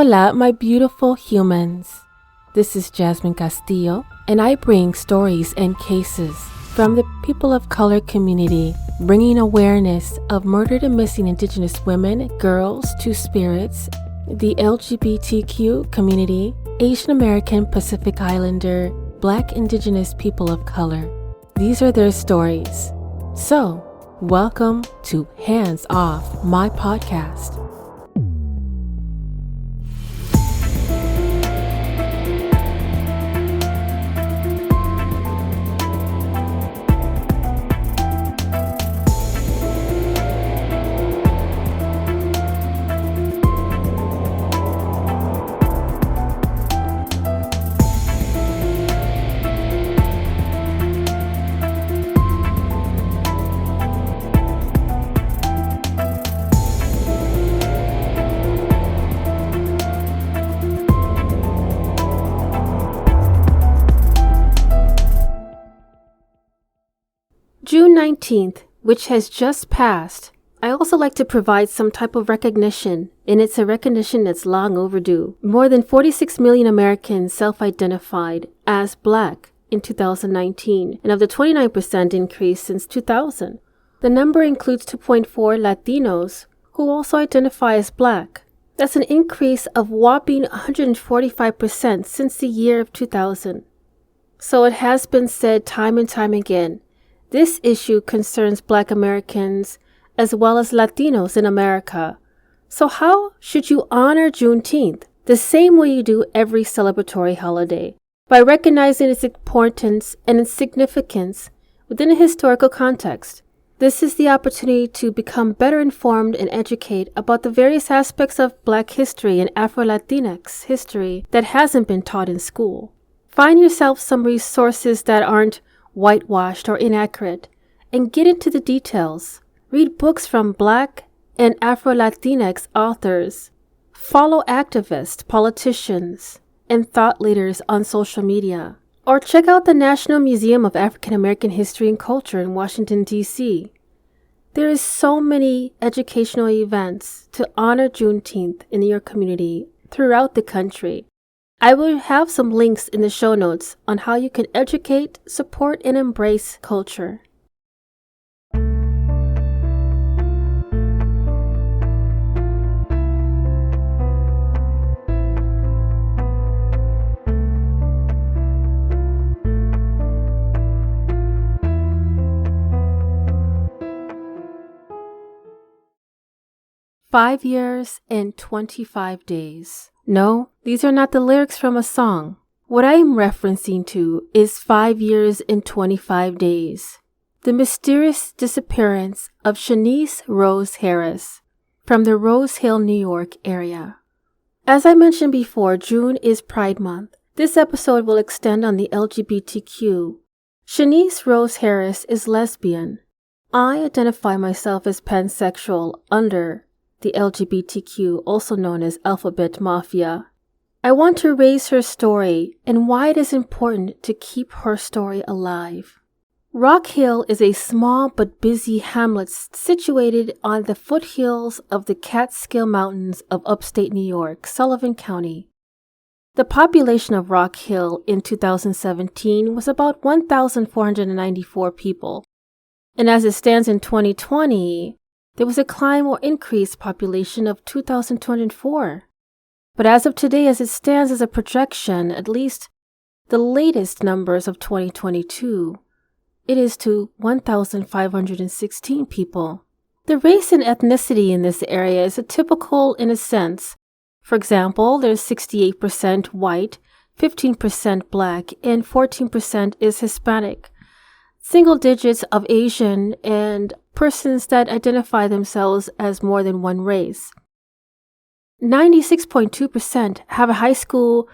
Hola, my beautiful humans. This is Jasmine Castillo, and I bring stories and cases from the people of color community, bringing awareness of murdered and missing Indigenous women, girls, two-spirits, the LGBTQ community, Asian American Pacific Islander, Black Indigenous people of color. These are their stories. So, welcome to Hands Off, my podcast. June 19th, which has just passed, I also like to provide some type of recognition, and it's a recognition that's long overdue. More than 46 million Americans self-identified as Black in 2019, and of the 29% increase since 2000. The number includes 2.4 Latinos who also identify as Black. That's an increase of whopping 145% since the year of 2000. So it has been said time and time again, this issue concerns Black Americans as well as Latinos in America. So how should you honor Juneteenth the same way you do every celebratory holiday? By recognizing its importance and its significance within a historical context. This is the opportunity to become better informed and educate about the various aspects of Black history and Afro-Latinx history that hasn't been taught in school. Find yourself some resources that aren't whitewashed or inaccurate, and get into the details. Read books from Black and Afro-Latinx authors. Follow activists, politicians, and thought leaders on social media. Or check out the National Museum of African American History and Culture in Washington, D.C. There is so many educational events to honor Juneteenth in your community throughout the country. I will have some links in the show notes on how you can educate, support, and embrace culture. "5 years and 25 days. No, these are not the lyrics from a song. What I am referencing to is 5 years and 25 days. The mysterious disappearance of Shaniece Rose Harris from the Rose Hill, New York area. As I mentioned before, June is Pride Month. This episode will extend on the LGBTQ. Shaniece Rose Harris is lesbian. I identify myself as pansexual under the LGBTQ, also known as Alphabet Mafia. I want to raise her story and why it is important to keep her story alive. Rock Hill is a small but busy hamlet situated on the foothills of the Catskill Mountains of upstate New York, Sullivan County. The population of Rock Hill in 2017 was about 1,494 people, and as it stands in 2020, there was a climb or increased population of 2,204. But as of today, as it stands as a projection, at least the latest numbers of 2022, it is to 1,516 people. The race and ethnicity in this area is typical in a sense. For example, there's 68% white, 15% Black, and 14% is Hispanic. Single digits of Asian and persons that identify themselves as more than one race. 96.2% have a high school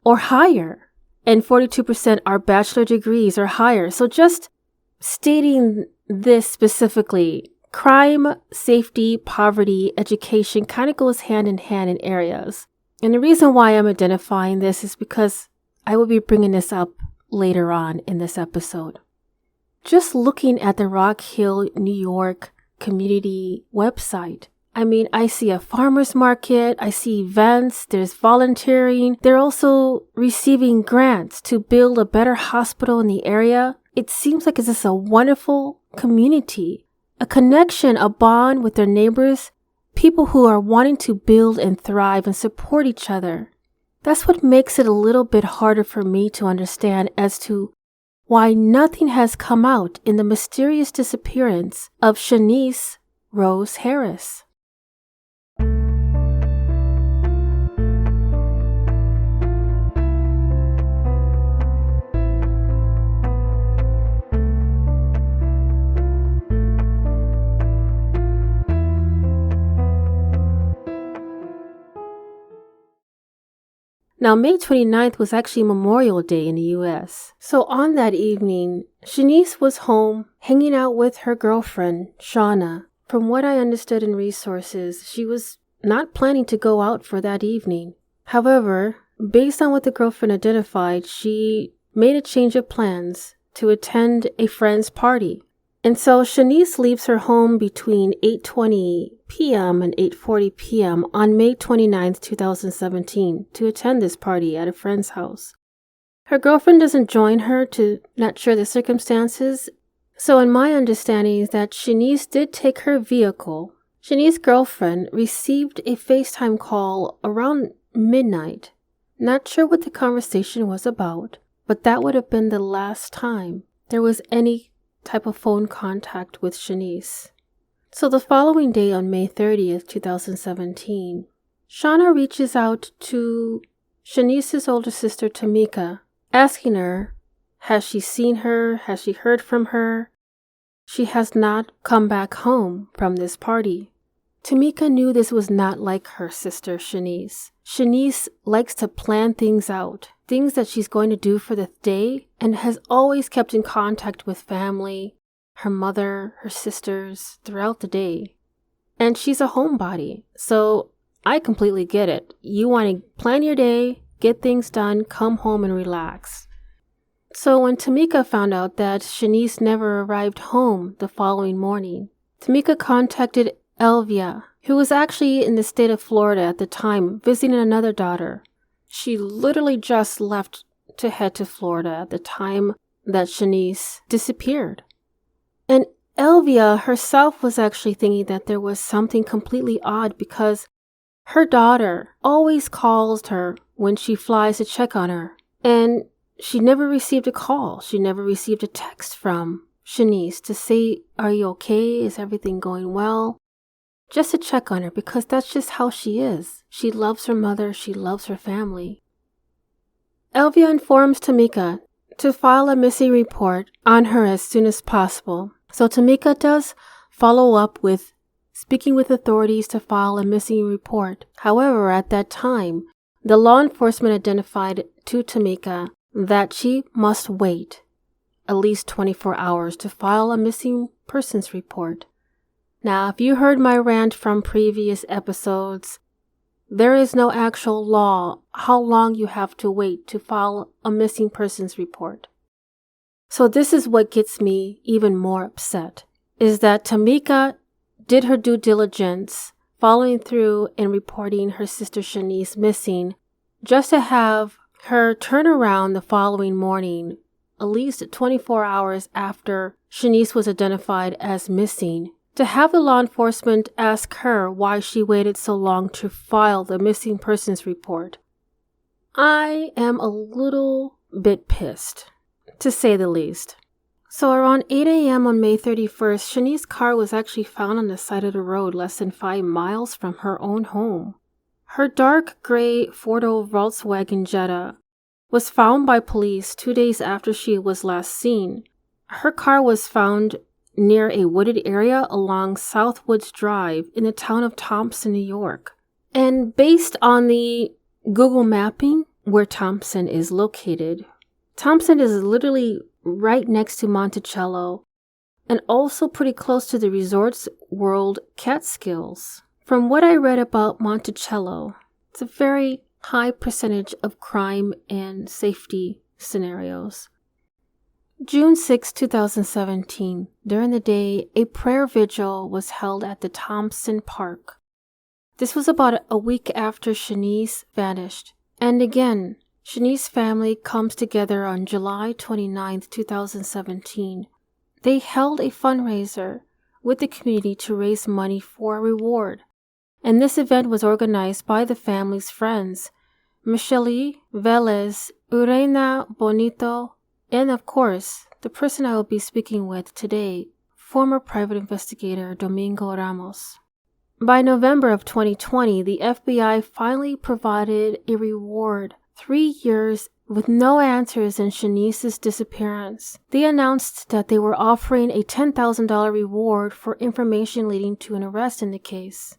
or higher, and 42% are bachelor degrees or higher. So just stating this specifically, crime, safety, poverty, education kind of goes hand in hand in areas. And the reason why I'm identifying this is because I will be bringing this up later on in this episode. Just looking at the Rock Hill, New York community website, I mean, I see a farmer's market, I see events, there's volunteering. They're also receiving grants to build a better hospital in the area. It seems like it's just a wonderful community, a connection, a bond with their neighbors, people who are wanting to build and thrive and support each other. That's what makes it a little bit harder for me to understand as to why nothing has come out in the mysterious disappearance of Shaniece Rose Harris. Now, May 29th was actually Memorial Day in the U.S. So on that evening, Shaniece was home hanging out with her girlfriend, Shauna. From what I understood in resources, she was not planning to go out for that evening. However, based on what the girlfriend identified, she made a change of plans to attend a friend's party. And so Shaniece leaves her home between 8:20 p.m. and 8:40 p.m. on May 29th, 2017 to attend this party at a friend's house. Her girlfriend doesn't join her to not sure the circumstances. So in my understanding is that Shaniece did take her vehicle. Shaniece's girlfriend received a FaceTime call around midnight. Not sure what the conversation was about, but that would have been the last time there was any type of phone contact with Shaniece. So the following day on May 30th, 2017, Shauna reaches out to Shaniece's older sister Tameka, asking her, has she seen her? Has she heard from her? She has not come back home from this party. Tameka knew this was not like her sister Shaniece. Shaniece likes to plan things out, things that she's going to do for the day, and has always kept in contact with family, her mother, her sisters, throughout the day. And she's a homebody, so I completely get it. You want to plan your day, get things done, come home and relax. So when Tameka found out that Shaniece never arrived home the following morning, Tameka contacted Elvia, who was actually in the state of Florida at the time, visiting another daughter. She literally just left to head to Florida at the time that Shaniece disappeared. And Elvia herself was actually thinking that there was something completely odd because her daughter always calls her when she flies to check on her. And she never received a call. She never received a text from Shaniece to say, are you okay? Is everything going well? Just to check on her because that's just how she is. She loves her mother. She loves her family. Elvia informs Tameka to file a missing report on her as soon as possible. So Tameka does follow up with speaking with authorities to file a missing report. However, at that time, the law enforcement identified to Tameka that she must wait at least 24 hours to file a missing persons report. Now, if you heard my rant from previous episodes, there is no actual law how long you have to wait to file a missing persons report. So this is what gets me even more upset, is that Tameka did her due diligence following through and reporting her sister Shaniece missing, just to have her turn around the following morning, at least 24 hours after Shaniece was identified as missing, to have the law enforcement ask her why she waited so long to file the missing persons report. I am a little bit pissed, to say the least. So around 8 a.m. on May 31st, Shaniece's car was actually found on the side of the road less than 5 miles from her own home. Her dark gray four-door Volkswagen Jetta was found by police 2 days after she was last seen. Her car was found near a wooded area along Southwoods Drive in the town of Thompson, New York. And based on the Google mapping where Thompson is located, Thompson is literally right next to Monticello and also pretty close to the Resorts World Catskills. From what I read about Monticello, it's a very high percentage of crime and safety scenarios. June 6, 2017, during the day, a prayer vigil was held at the Thompson Park This was about a week after Shaniece vanished. And again, Shaniece's family comes together on July 29th, 2017. They held a fundraiser with the community to raise money for a reward. And this event was organized by the family's friends, Michelle Velez, Urena Bonito, and of course, the person I will be speaking with today, former private investigator Domingo Ramos. By November of 2020, the FBI finally provided a reward, 3 years with no answers in Shaniece's disappearance. They announced that they were offering a $10,000 reward for information leading to an arrest in the case.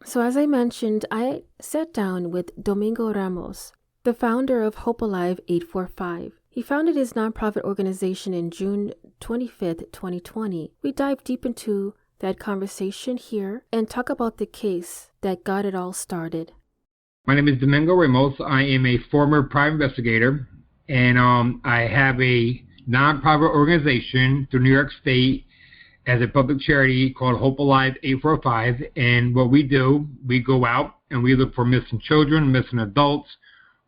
So as I mentioned, I sat down with Domingo Ramos, the founder of Hope Alive 845. He founded his nonprofit organization in June 25th, 2020. We dive deep into that conversation here and talk about the case that got it all started. My name is Domingo Ramos. I am a former private investigator, and I have a nonprofit organization through New York State as a public charity called Hope Alive 845. And what we do, we go out and we look for missing children, missing adults,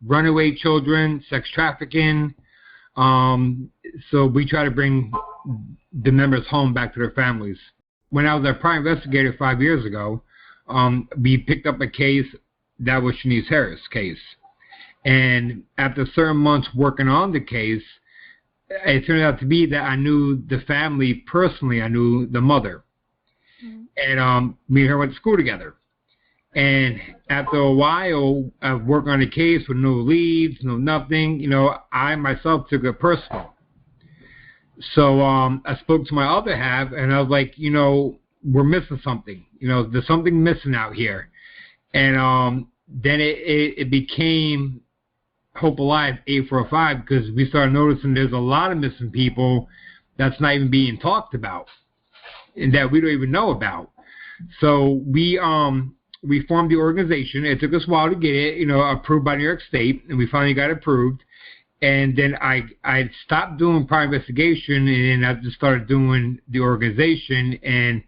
runaway children, sex trafficking. So we try to bring the members home back to their families. When I was a private investigator 5 years ago, we picked up a case that was Shaniece Harris' case. And after certain months working on the case, it turned out to be that I knew the family personally. I knew the mother. Mm-hmm. And me and her went to school together. And after a while of working on the case with no leads, no nothing, I myself took it personal. So I spoke to my other half, and I was like, we're missing something. There's something missing out here. And then it became Hope Alive 845, because we started noticing there's a lot of missing people that's not even being talked about and that we don't even know about. So we formed the organization. It took us a while to get it, approved by New York State, and we finally got approved. And then I stopped doing private investigation, and I just started doing the organization. And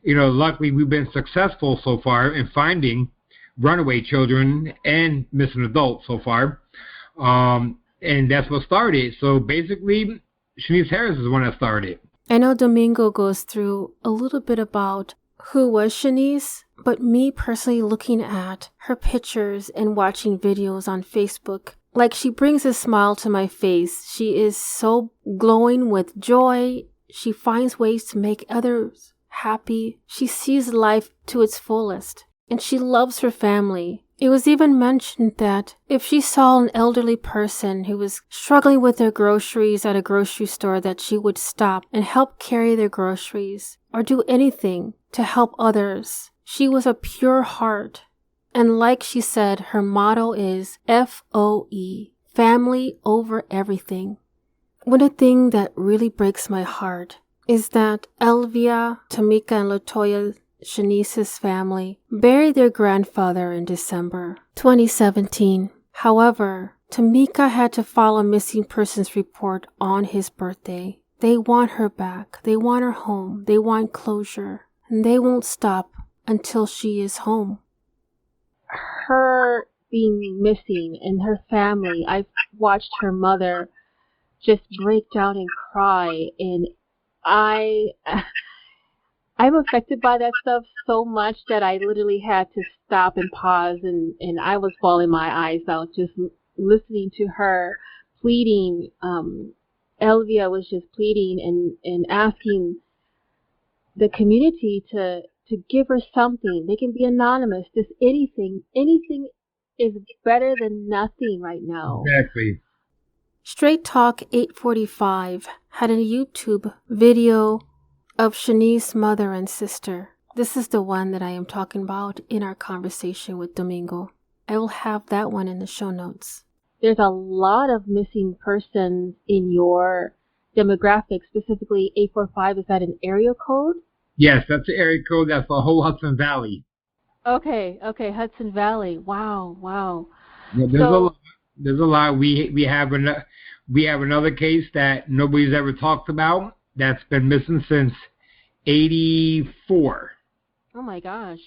luckily we've been successful so far in finding runaway children and missing adults so far. And that's what started. So basically, Shaniece Harris is the one that started. I know Domingo goes through a little bit about who was Shaniece, but me personally looking at her pictures and watching videos on Facebook, like, she brings a smile to my face. She is so glowing with joy. She finds ways to make others happy. She sees life to its fullest, and she loves her family. It was even mentioned that if she saw an elderly person who was struggling with their groceries at a grocery store, that she would stop and help carry their groceries or do anything to help others. She was a pure heart. And like she said, her motto is FOE, family over everything. One thing that really breaks my heart is that Elvia, Tameka, and Latoya, Shaniece's family, buried their grandfather in December 2017. However, Tameka had to file a missing persons report on his birthday. They want her back. They want her home. They want closure. And they won't stop until she is home. Her being missing and her family, I've watched her mother just break down and cry, and I'm affected by that stuff so much that I literally had to stop and pause, and I was bawling my eyes out just listening to her pleading. Elvia was just pleading and asking the community to give her something. They can be anonymous, just anything. Anything is better than nothing right now. Exactly. Straight Talk 845 had a YouTube video of Shaniece's mother and sister. This is the one that I am talking about in our conversation with Domingo. I will have that one in the show notes. There's a lot of missing persons in your demographic, specifically 845, is that an area code? Yes, that's the area code. That's the whole Hudson Valley. Okay, Hudson Valley. Wow. Yeah, there's a lot. We have another case that nobody's ever talked about that's been missing since '84. Oh my gosh.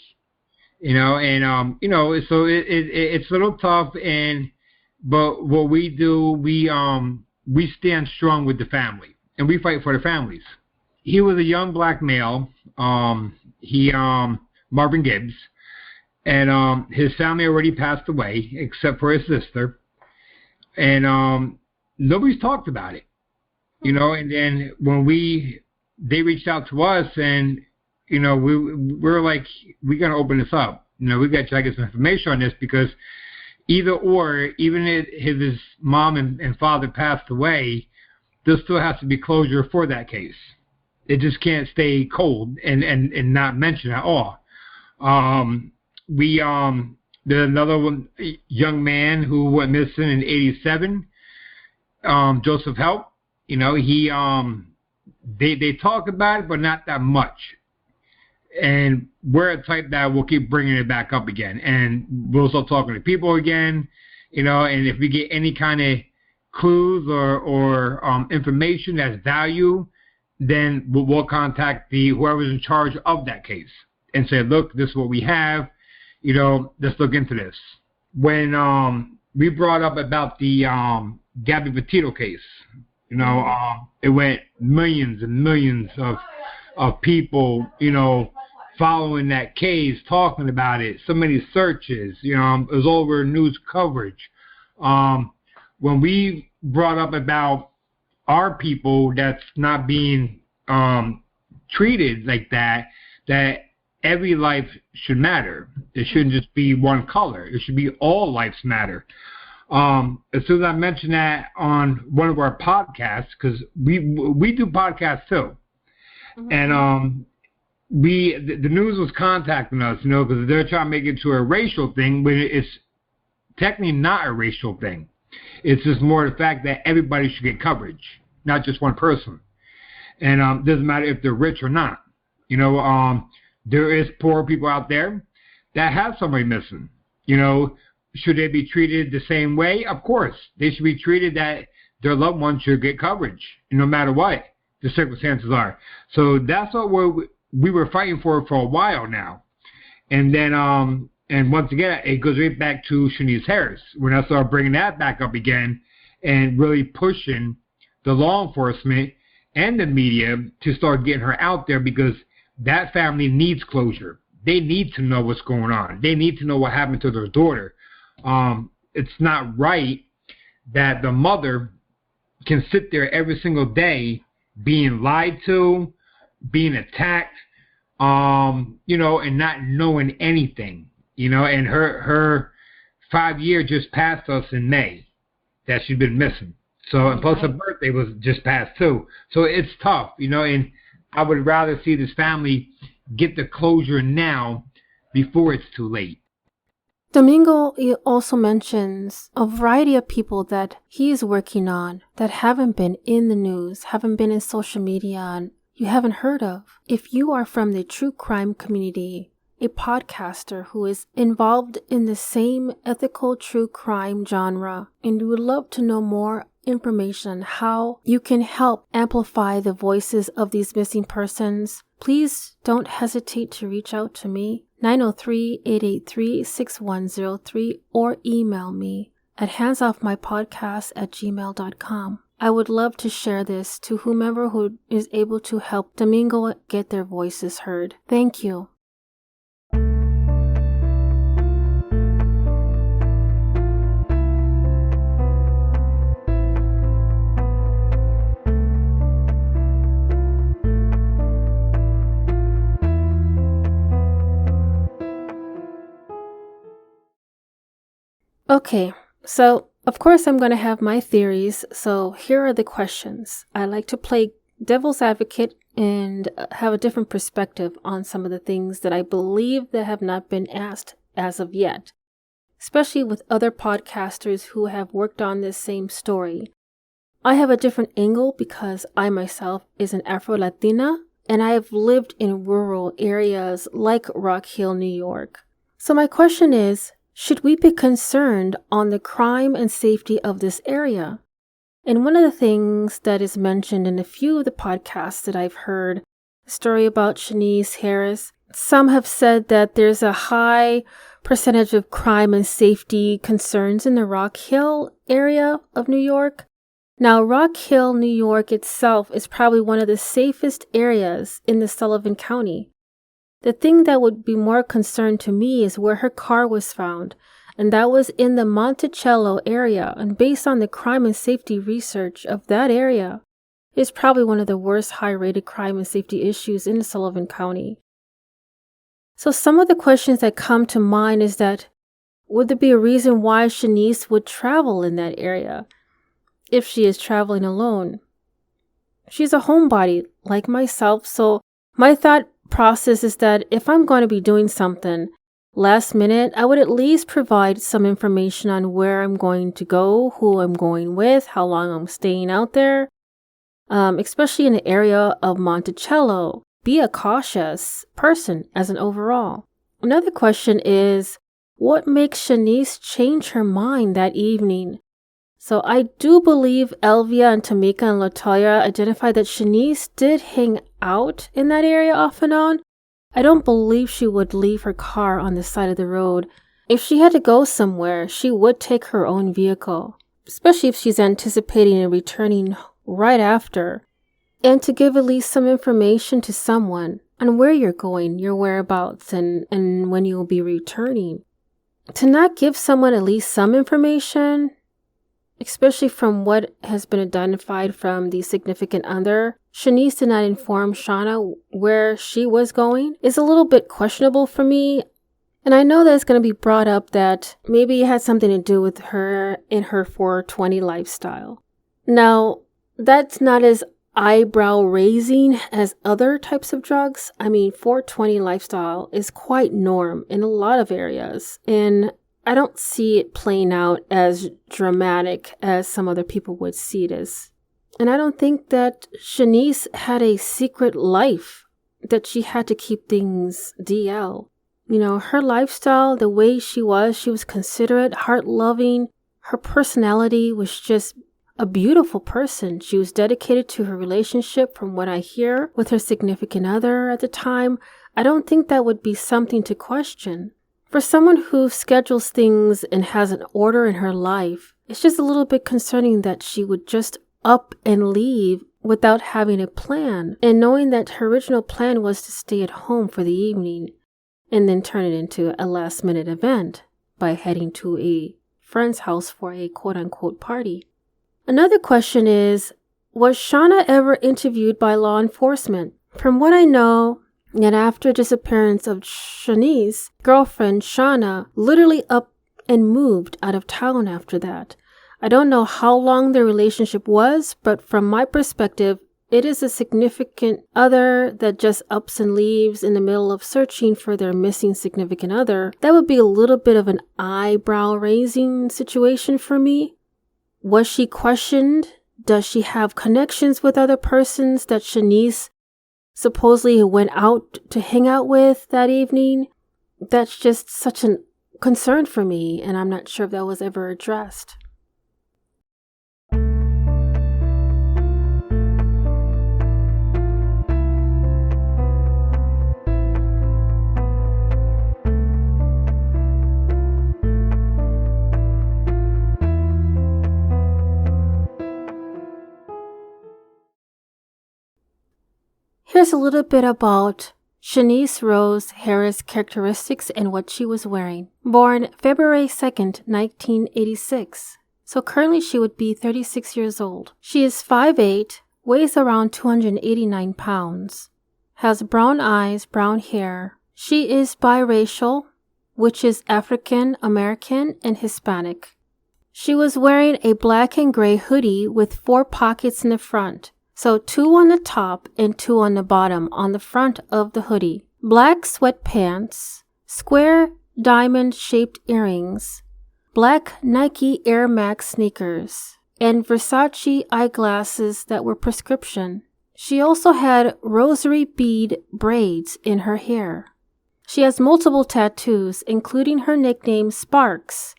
So it's a little tough, but what we do, we stand strong with the family and we fight for the families. He was a young black male, Marvin Gibbs, and his family already passed away except for his sister, and nobody's talked about it, and then when they reached out to us, and we're like, we're gonna open this up, we got to try to get some information on this, because even if his mom and father passed away, there still has to be closure for that case. It just can't stay cold and not mentioned at all. There's another young man who went missing in '87. Joseph Help. They talk about it, but not that much. And we're a type that will keep bringing it back up again, and we'll start talking to people again. And if we get any kind of clues or information that's value, then we'll contact whoever's in charge of that case and say, look, this is what we have, let's look into this. When we brought up about the Gabby Petito case, it went millions and millions of people, following that case, talking about it, so many searches, it was over news coverage. When we brought up about our people that's not being treated like that every life should matter. It shouldn't just be one color. It should be all lives matter. As soon as I mentioned that on one of our podcasts, because we do podcasts too, mm-hmm. and the news was contacting us, because they're trying to make it to a racial thing, but it's technically not a racial thing. It's just more the fact that everybody should get coverage, not just one person. And doesn't matter if they're rich or not. There is poor people out there that have somebody missing. Should they be treated the same way? Of course. They should be treated that their loved one should get coverage, no matter what the circumstances are. So that's what we were fighting for a while now. And then, and once again, it goes right back to Shaniece Harris, when I started bringing that back up again and really pushing the law enforcement and the media to start getting her out there, because that family needs closure. They need to know what's going on. They need to know what happened to their daughter. It's not right that the mother can sit there every single day being lied to, being attacked, and not knowing anything, and her 5 year just passed us in May that she'd been missing. So, and plus her birthday was just passed too. So it's tough, and I would rather see this family get the closure now before it's too late. Domingo also mentions a variety of people that he is working on that haven't been in the news, haven't been in social media, and you haven't heard of. If you are from the true crime community, a podcaster who is involved in the same ethical true crime genre, and you would love to know more information on how you can help amplify the voices of these missing persons, please don't hesitate to reach out to me, 903-883-6103, or email me at handsoffmypodcast@gmail.com. I would love to share this to whomever who is able to help Domingo get their voices heard. Thank you. Okay, so of course I'm going to have my theories, so here are the questions. I like to play devil's advocate and have a different perspective on some of the things that I believe that have not been asked as of yet, especially with other podcasters who have worked on this same story. I have a different angle because I myself is an Afro-Latina and I have lived in rural areas like Rock Hill, New York. So my question is, should we be concerned on the crime and safety of this area? And one of the things that is mentioned in a few of the podcasts that I've heard, a story about Shaniece Harris, some have said that there's a high percentage of crime and safety concerns in the Rock Hill area of New York. Now, Rock Hill, New York itself is probably one of the safest areas in the Sullivan County. The thing that would be more concern to me is where her car was found, and that was in the Monticello area, and based on the crime and safety research of that area, it's probably one of the worst high-rated crime and safety issues in Sullivan County. So some of the questions that come to mind is that, would there be a reason why Shaniece would travel in that area if she is traveling alone? She's a homebody like myself, so my thought process is that if I'm going to be doing something last minute, I would at least provide some information on where I'm going to go, who I'm going with, how long I'm staying out there, especially in the area of Monticello. Be a cautious person as an overall. Another question is, what makes Shaniece change her mind that evening? So I do believe Elvia and Tameka and LaToya identified that Shaniece did hang out in that area off and on. I don't believe she would leave her car on the side of the road. If she had to go somewhere, she would take her own vehicle, especially if she's anticipating and returning right after. And to give at least some information to someone on where you're going, your whereabouts, and when you will be returning. To not give someone at least some information, especially from what has been identified from the significant other, Shaniece did not inform Shauna where she was going, is a little bit questionable for me. And I know that it's going to be brought up that maybe it had something to do with her in her 420 lifestyle. Now, that's not as eyebrow raising as other types of drugs. I mean, 420 lifestyle is quite norm in a lot of areas, and I don't see it playing out as dramatic as some other people would see it as. And I don't think that Shaniece had a secret life, that she had to keep things DL. You know, her lifestyle, the way she was considerate, heart-loving. Her personality was just a beautiful person. She was dedicated to her relationship from what I hear with her significant other at the time. I don't think that would be something to question. For someone who schedules things and has an order in her life, it's just a little bit concerning that she would just up and leave without having a plan, and knowing that her original plan was to stay at home for the evening and then turn it into a last-minute event by heading to a friend's house for a quote-unquote party. Another question is, was Shauna ever interviewed by law enforcement? From what I know, that after disappearance of Shaniece's girlfriend, Shauna literally up and moved out of town after that. I don't know how long their relationship was, but from my perspective, it is a significant other that just ups and leaves in the middle of searching for their missing significant other. That would be a little bit of an eyebrow-raising situation for me. Was she questioned? Does she have connections with other persons that Shaniece supposedly went out to hang out with that evening? That's just such a concern for me, and I'm not sure if that was ever addressed. Here's a little bit about Shaniece Rose Harris' characteristics and what she was wearing. Born February 2nd, 1986. So currently she would be 36 years old. She is 5'8", weighs around 289 pounds, has brown eyes, brown hair. She is biracial, which is African American and Hispanic. She was wearing a black and gray hoodie with 4 pockets in the front. So 2 on the top and 2 on the bottom on the front of the hoodie. Black sweatpants, square diamond-shaped earrings, black Nike Air Max sneakers, and Versace eyeglasses that were prescription. She also had rosary bead braids in her hair. She has multiple tattoos, including her nickname Sparks,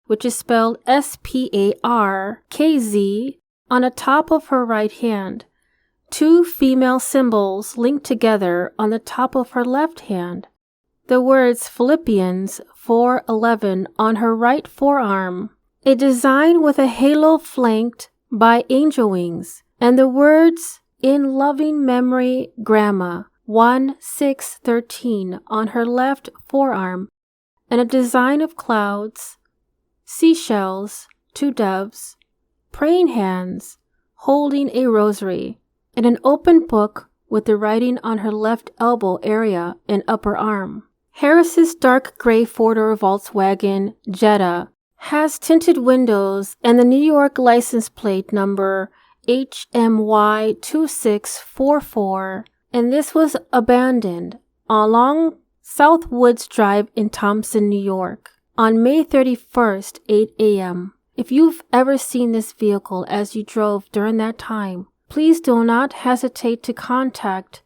which is spelled Sparkz, on the top of her right hand. 2 female symbols linked together on the top of her left hand. The words Philippians 4:11 on her right forearm. A design with a halo flanked by angel wings, and the words In Loving Memory Grandma 1:6:13 on her left forearm, and a design of clouds, seashells, 2 doves, praying hands, holding a rosary, and an open book with the writing on her left elbow area and upper arm. Harris's dark gray 4-door Volkswagen Jetta has tinted windows and the New York license plate number HMY2644, and this was abandoned along South Woods Drive in Thompson, New York, on May 31st, 8 a.m. If you've ever seen this vehicle as you drove during that time, please do not hesitate to contact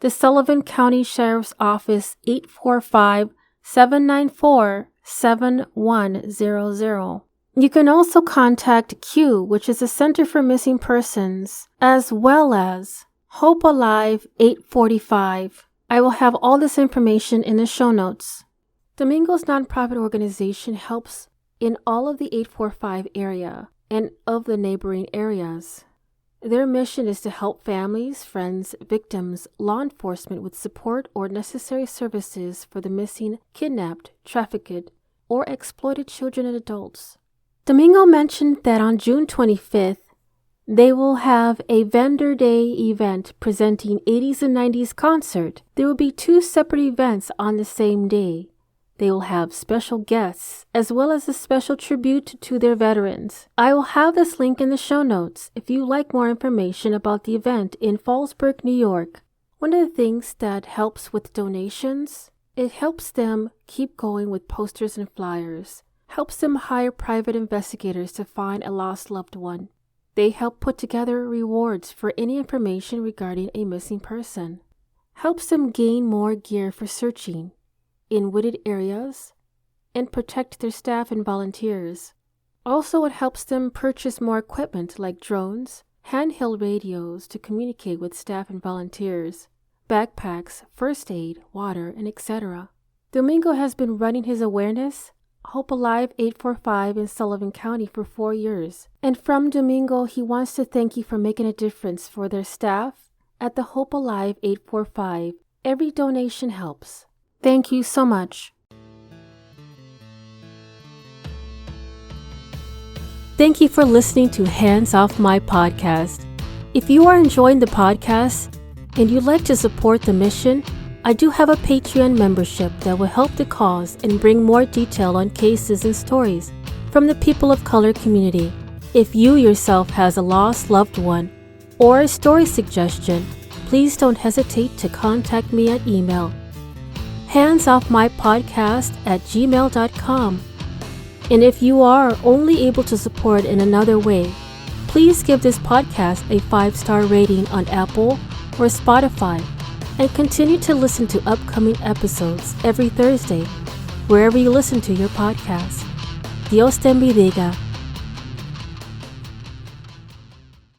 the Sullivan County Sheriff's Office 845-794-7100. You can also contact Q, which is the Center for Missing Persons, as well as Hope Alive 845. I will have all this information in the show notes. Domingo's nonprofit organization helps in all of the 845 area and of the neighboring areas. Their mission is to help families, friends, victims, law enforcement with support or necessary services for the missing, kidnapped, trafficked, or exploited children and adults. Domingo mentioned that on June 25th, they will have a Vendor Day event presenting 80s and 90s concert. There will be 2 separate events on the same day. They will have special guests, as well as a special tribute to their veterans. I will have this link in the show notes if you like more information about the event in Fallsburg, New York. One of the things that helps with donations, it helps them keep going with posters and flyers, helps them hire private investigators to find a lost loved one. They help put together rewards for any information regarding a missing person, helps them gain more gear for searching in wooded areas, and protect their staff and volunteers. Also, it helps them purchase more equipment like drones, handheld radios to communicate with staff and volunteers, backpacks, first aid, water, and etc. Domingo has been running his awareness, Hope Alive 845 in Sullivan County for 4 years. And from Domingo, he wants to thank you for making a difference for their staff at the Hope Alive 845. Every donation helps. Thank you so much. Thank you for listening to Hands Off My Podcast. If you are enjoying the podcast and you'd like to support the mission, I do have a Patreon membership that will help the cause and bring more detail on cases and stories from the people of color community. If you yourself has a lost loved one or a story suggestion, please don't hesitate to contact me at email handsoffmypodcast@gmail.com. And if you are only able to support in another way, please give this podcast a 5-star rating on Apple or Spotify and continue to listen to upcoming episodes every Thursday, wherever you listen to your podcast. Dios te bendiga.